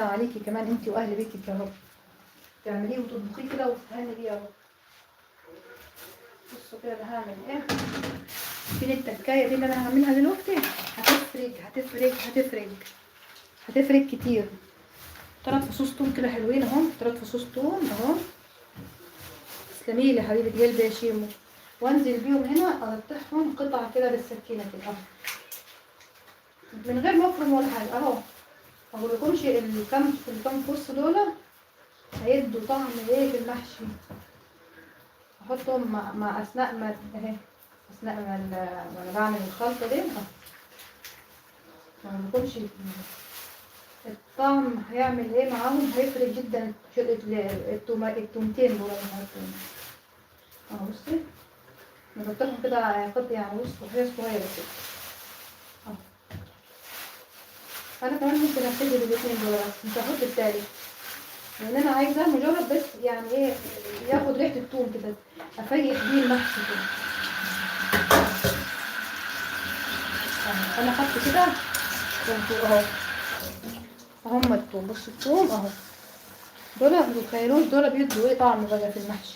عليكي كمان انت واهل بيتك يا رب، تعمليه وتطبخيه كده وتهني بيه يا رب. بصوا كده انا هعمل ايه. فين التكايه دي اللي انا هعملها دلوقتي؟ هتفرق كتير. 3 فصوص توم كده حلوين اهو، 3 فصوص توم اهو. تسلميلي يا حبيبه قلبي يا شيمو. وانزل بيهم هنا اقطعهم قطع كده بالسكينه كده اهو، من غير ما افرم ولا حاجه اهو. ما بقولكمش الكام فص دول هيدوا طعم ايه في المحشي. احطهم مع اثناء ما اهي، اثناء ما انا بعمل الخلطه دي اهو. ما بقولكمش الطعم هيعمل ايه معاهم، هيفرق جدا. التومتين دول اهو. بصي نقطعهم كده قطع يعني صغيره كده اهو. انا كمان ممكن ابتدي بالاثنين دول بس مش هحط التالت، لان انا عايزه مجرد بس يعني ايه ياخد ريحه الثوم كده، افيح بيه المحشي كده. انا حط كده اهو. هم الثوم، بص الثوم اهو، دول الخيروش دول بيدوا ايه طعم بقى في المحشي.